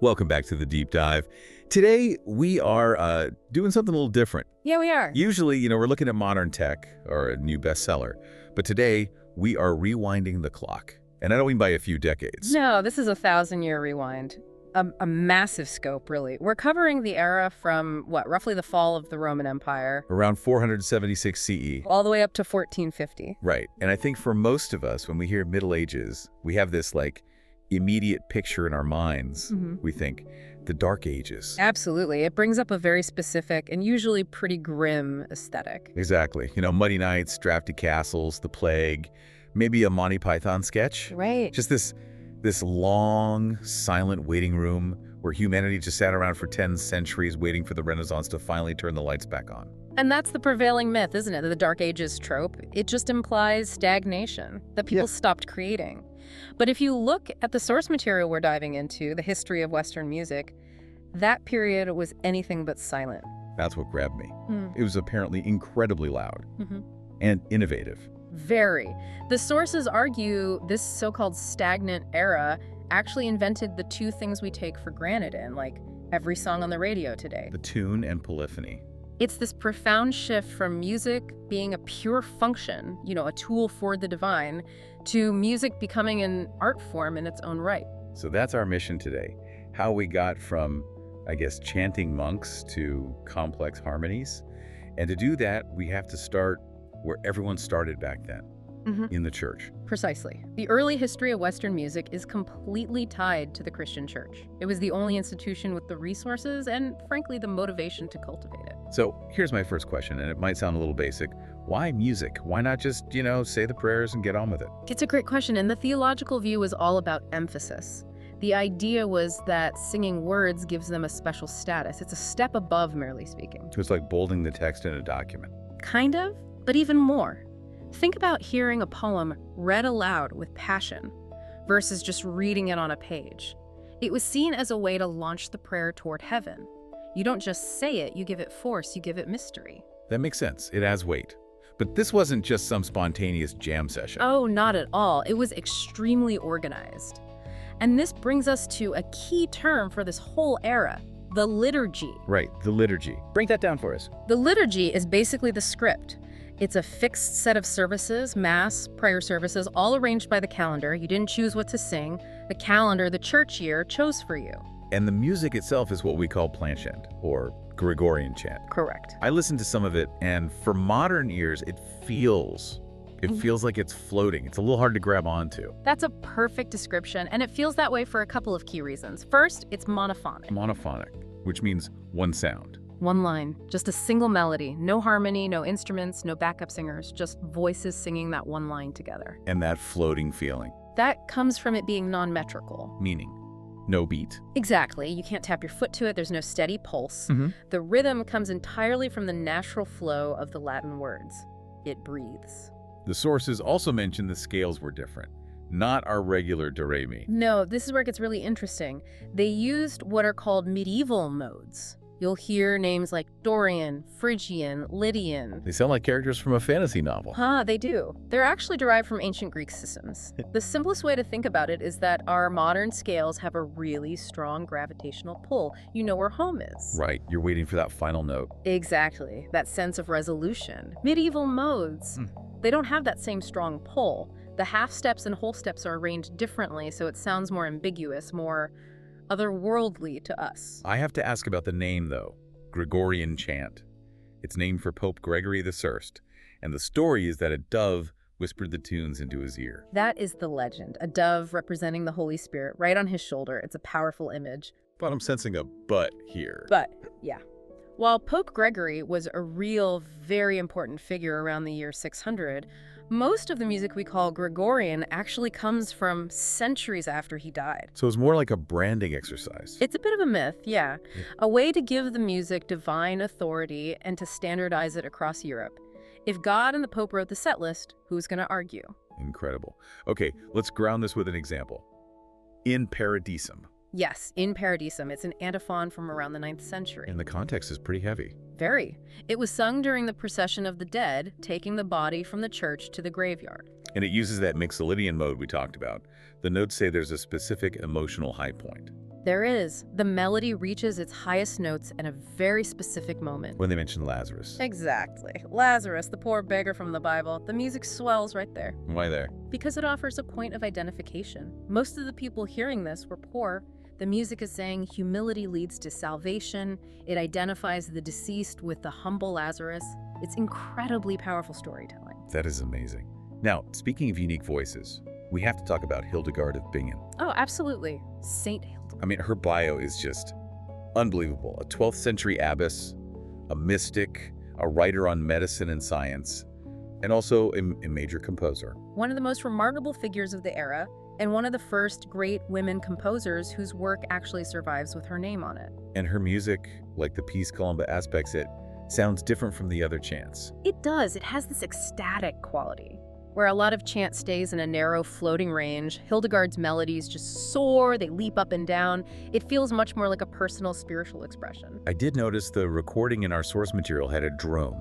Welcome back to the Deep Dive. Today, we are doing something a little different. Yeah, we are. Usually, we're looking at modern tech or a new bestseller. But today, we are rewinding the clock. And I don't mean by a few decades. No, this is a 1,000-year rewind. A massive scope, really. We're covering the era from, roughly the fall of the Roman Empire. Around 476 CE. All the way up to 1450. Right. And I think for most of us, when we hear Middle Ages, we have this, immediate picture in our minds. We think, the Dark Ages. Absolutely. It brings up a very specific and usually pretty grim aesthetic. Exactly. Muddy nights, drafty castles, the plague, maybe a Monty Python sketch. Right. Just this long, silent waiting room where humanity just sat around for 10 centuries waiting for the Renaissance to finally turn the lights back on. And that's the prevailing myth, isn't it? The Dark Ages trope. It just implies stagnation, that people stopped creating. But if you look at the source material we're diving into, the history of Western music, that period was anything but silent. That's what grabbed me. It was apparently incredibly loud and innovative. Very. The sources argue this so-called stagnant era actually invented the two things we take for granted in, every song on the radio today. The tune and polyphony. It's this profound shift from music being a pure function, a tool for the divine, to music becoming an art form in its own right. So that's our mission today. How we got from, chanting monks to complex harmonies. And to do that, we have to start where everyone started back then, in the church. Precisely. The early history of Western music is completely tied to the Christian church. It was the only institution with the resources and, frankly, the motivation to cultivate it. So here's my first question, and it might sound a little basic. Why music? Why not just, say the prayers and get on with it? It's a great question, and the theological view is all about emphasis. The idea was that singing words gives them a special status. It's a step above merely speaking. It's like bolding the text in a document. Kind of, but even more. Think about hearing a poem read aloud with passion versus just reading it on a page. It was seen as a way to launch the prayer toward heaven. You don't just say it, you give it force, you give it mystery. That makes sense. It has weight. But this wasn't just some spontaneous jam session. Oh, not at all. It was extremely organized. And this brings us to a key term for this whole era, the liturgy. Right, the liturgy. Break that down for us. The liturgy is basically the script. It's a fixed set of services, mass, prayer services, all arranged by the calendar. You didn't choose what to sing. The calendar, the church year, chose for you. And the music itself is what we call plainchant, or Gregorian chant. Correct. I listened to some of it, and for modern ears, it feels like it's floating. It's a little hard to grab onto. That's a perfect description, and it feels that way for a couple of key reasons. First, it's monophonic. Monophonic, which means one sound. One line, just a single melody, no harmony, no instruments, no backup singers, just voices singing that one line together. And that floating feeling. That comes from it being non-metrical. Meaning, no beat. Exactly. You can't tap your foot to it. There's no steady pulse. The rhythm comes entirely from the natural flow of the Latin words. It breathes. The sources also mention the scales were different. Not our regular do-re-mi. No, this is where it gets really interesting. They used what are called medieval modes. You'll hear names like Dorian, Phrygian, Lydian. They sound like characters from a fantasy novel. They do. They're actually derived from ancient Greek systems. The simplest way to think about it is that our modern scales have a really strong gravitational pull. You know where home is. Right, you're waiting for that final note. Exactly, that sense of resolution. Medieval modes, they don't have that same strong pull. The half steps and whole steps are arranged differently, so it sounds more ambiguous, more otherworldly to us. I have to ask about the name, though. Gregorian chant. It's named for Pope Gregory I, and the story is that a dove whispered the tunes into his ear. That is the legend, a dove representing the Holy Spirit right on his shoulder. It's a powerful image. But I'm sensing a but here. But, yeah. While Pope Gregory was a real, very important figure around the year 600, most of the music we call Gregorian actually comes from centuries after he died. So it's more like a branding exercise. It's a bit of a myth, yeah. A way to give the music divine authority and to standardize it across Europe. If God and the Pope wrote the set list, who's going to argue? Incredible. Okay, let's ground this with an example. In Paradisum. Yes, in Paradisum. It's an antiphon from around the 9th century. And the context is pretty heavy. Very. It was sung during the procession of the dead, taking the body from the church to the graveyard. And it uses that Mixolydian mode we talked about. The notes say there's a specific emotional high point. There is. The melody reaches its highest notes at a very specific moment. When they mention Lazarus. Exactly. Lazarus, the poor beggar from the Bible. The music swells right there. Why there? Because it offers a point of identification. Most of the people hearing this were poor. The music is saying humility leads to salvation. It identifies the deceased with the humble Lazarus. It's incredibly powerful storytelling. That is amazing. Now, speaking of unique voices, we have to talk about Hildegard of Bingen. Oh, absolutely. Saint Hildegard. I mean, her bio is just unbelievable. A 12th century abbess, a mystic, a writer on medicine and science, and also a major composer. One of the most remarkable figures of the era, and one of the first great women composers whose work actually survives with her name on it. And her music, like the piece Columba aspects it, sounds different from the other chants. It does. It has this ecstatic quality. Where a lot of chant stays in a narrow floating range, Hildegard's melodies just soar, they leap up and down. It feels much more like a personal spiritual expression. I did notice the recording in our source material had a drone,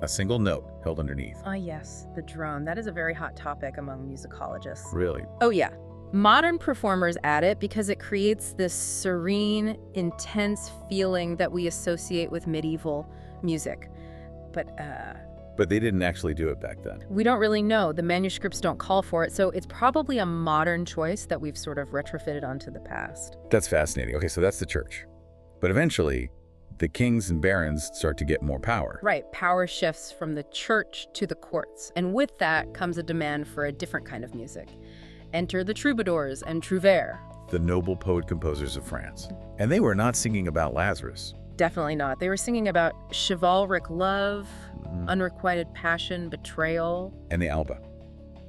a single note held underneath. Ah, yes, the drone. That is a very hot topic among musicologists. Really? Oh, yeah. Modern performers add it because it creates this serene, intense feeling that we associate with medieval music. But they didn't actually do it back then. We don't really know. The manuscripts don't call for it, so it's probably a modern choice that we've sort of retrofitted onto the past. That's fascinating. Okay, so that's the church. But eventually, the kings and barons start to get more power. Right, power shifts from the church to the courts, and with that comes a demand for a different kind of music. Enter the troubadours and trouvères. The noble poet-composers of France. And they were not singing about Lazarus. Definitely not. They were singing about chivalric love, unrequited passion, betrayal. And the Alba,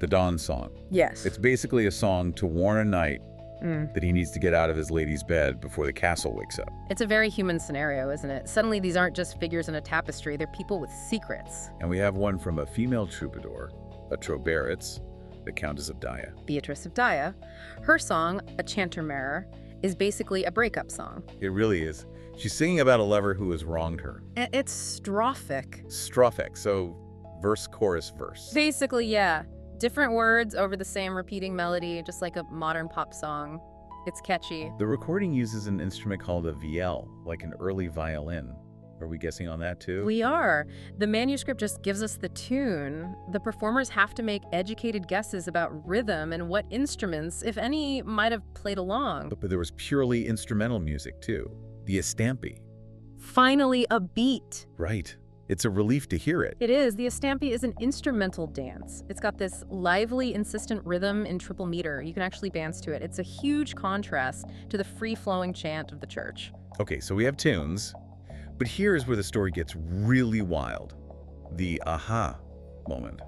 the dawn song. Yes. It's basically a song to warn a knight that he needs to get out of his lady's bed before the castle wakes up. It's a very human scenario, isn't it? Suddenly these aren't just figures in a tapestry, they're people with secrets. And we have one from a female troubadour, a Trauberitz, the Countess of Dia. Beatrice of Dia. Her song, A Chanter Mirror, is basically a breakup song. It really is. She's singing about a lover who has wronged her. It's strophic. Strophic, so verse, chorus, verse. Basically, yeah. Different words over the same repeating melody, just like a modern pop song. It's catchy. The recording uses an instrument called a vielle, like an early violin. Are we guessing on that too? We are. The manuscript just gives us the tune. The performers have to make educated guesses about rhythm and what instruments, if any, might have played along. But there was purely instrumental music too. The estampi. Finally, a beat. Right. It's a relief to hear it. It is. The estampi is an instrumental dance. It's got this lively, insistent rhythm in triple meter. You can actually dance to it. It's a huge contrast to the free-flowing chant of the church. Okay, so we have tunes, but here's where the story gets really wild. The aha moment.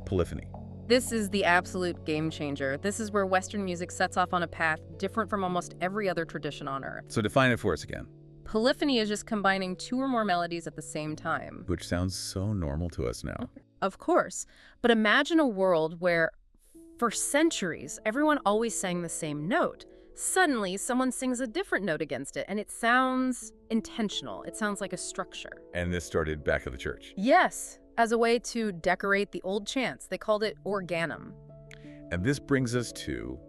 Polyphony. This is the absolute game changer. This is where Western music sets off on a path different from almost every other tradition on Earth. So define it for us again. Polyphony is just combining two or more melodies at the same time. Which sounds so normal to us now. Of course. But imagine a world where, for centuries, everyone always sang the same note. Suddenly, someone sings a different note against it, and it sounds intentional. It sounds like a structure. And this started back at the church. Yes, as a way to decorate the old chants. They called it organum. And this brings us to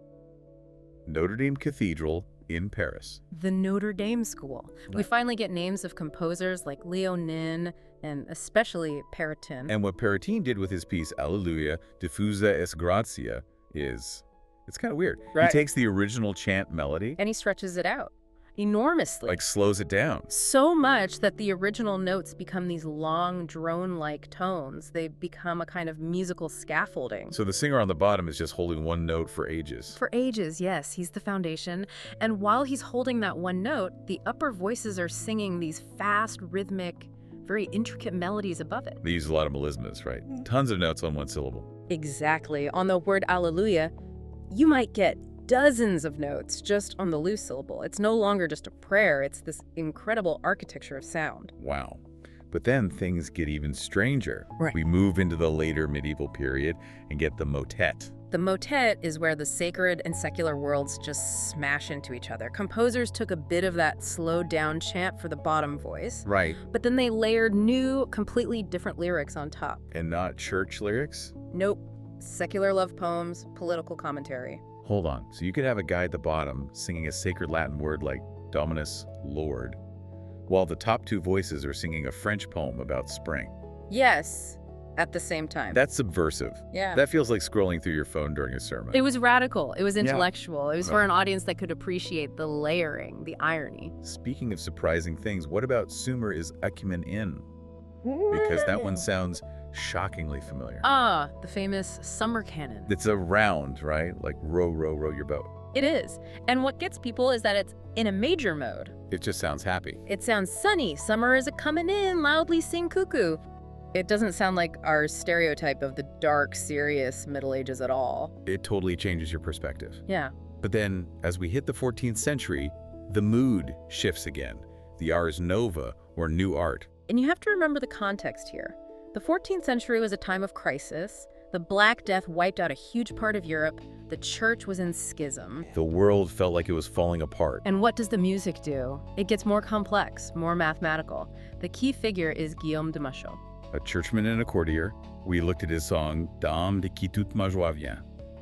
Notre Dame Cathedral in Paris. The Notre Dame School. We finally get names of composers like Léonin and especially Perotin. And what Perotin did with his piece Alleluia, diffusa es gratia is, it's kind of weird. Right. He takes the original chant melody And he stretches it out enormously. like slows it down. So much that the original notes become these long, drone-like tones. They become a kind of musical scaffolding. So the singer on the bottom is just holding one note for ages. For ages, yes, he's the foundation. And while he's holding that one note, the upper voices are singing these fast, rhythmic, very intricate melodies above it. They use a lot of melismas, right? Tons of notes on one syllable. Exactly. On the word Alleluia, you might get dozens of notes just on the loose syllable. It's no longer just a prayer, it's this incredible architecture of sound. Wow. But then things get even stranger. Right. We move into the later medieval period and get the motet. The motet is where the sacred and secular worlds just smash into each other. Composers took a bit of that slowed down chant for the bottom voice, Right. but then they layered new, completely different lyrics on top. And not church lyrics? Nope. Secular love poems, political commentary. Hold on. So you could have a guy at the bottom singing a sacred Latin word like Dominus, Lord, while the top two voices are singing a French poem about spring. Yes, at the same time. That's subversive. Yeah. That feels like scrolling through your phone during a sermon. It was radical. It was intellectual. It was for Right. an audience that could appreciate the layering, the irony. Speaking of surprising things, what about Sumer is Acumen in? Because that one sounds shockingly familiar. Ah, the famous summer canon. It's a round, right? Like row, row, row your boat. It is. And what gets people is that it's in a major mode. It just sounds happy. It sounds sunny. Summer is a-comin' in, loudly sing cuckoo. It doesn't sound like our stereotype of the dark, serious Middle Ages at all. It totally changes your perspective. Yeah. But then, as we hit the 14th century, the mood shifts again. The Ars Nova, or New Art. And you have to remember the context here. The 14th century was a time of crisis. The Black Death wiped out a huge part of Europe. The church was in schism. The world felt like it was falling apart. And what does the music do? It gets more complex, more mathematical. The key figure is Guillaume de Machaut. A churchman and a courtier. We looked at his song, Dame de qui toute ma joie vient.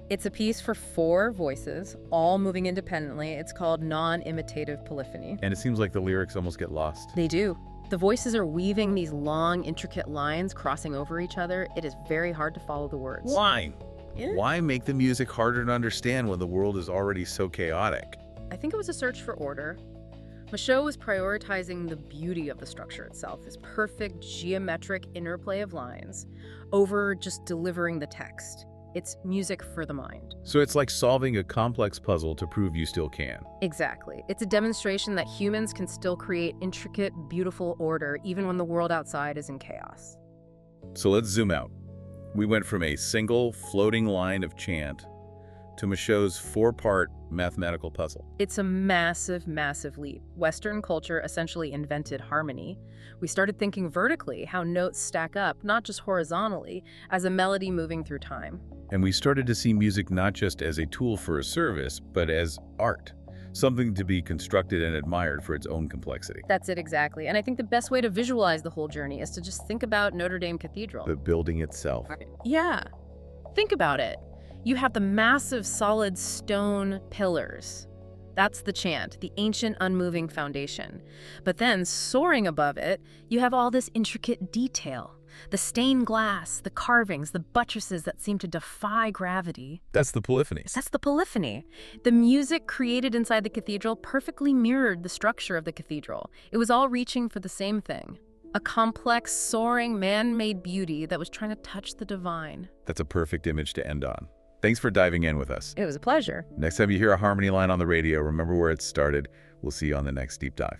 It's a piece for 4 voices, all moving independently. It's called non-imitative polyphony. And it seems like the lyrics almost get lost. They do. The voices are weaving these long, intricate lines crossing over each other. It is very hard to follow the words. Why? Yeah. Why make the music harder to understand when the world is already so chaotic? I think it was a search for order. Machaut was prioritizing the beauty of the structure itself, this perfect geometric interplay of lines, over just delivering the text. It's music for the mind. So it's like solving a complex puzzle to prove you still can. Exactly. It's a demonstration that humans can still create intricate, beautiful order even when the world outside is in chaos. So let's zoom out. We went from a single floating line of chant to Machaut's 4-part mathematical puzzle. It's a massive, massive leap. Western culture essentially invented harmony. We started thinking vertically, how notes stack up, not just horizontally, as a melody moving through time. And we started to see music not just as a tool for a service, but as art, something to be constructed and admired for its own complexity. That's it exactly. And I think the best way to visualize the whole journey is to just think about Notre Dame Cathedral. The building itself. Yeah. Think about it. You have the massive solid stone pillars. That's the chant, the ancient unmoving foundation. But then, soaring above it, you have all this intricate detail. The stained glass, the carvings, the buttresses that seem to defy gravity. That's the polyphony. That's the polyphony. The music created inside the cathedral perfectly mirrored the structure of the cathedral. It was all reaching for the same thing. A complex, soaring, man-made beauty that was trying to touch the divine. That's a perfect image to end on. Thanks for diving in with us. It was a pleasure. Next time you hear a harmony line on the radio, remember where it started. We'll see you on the next deep dive.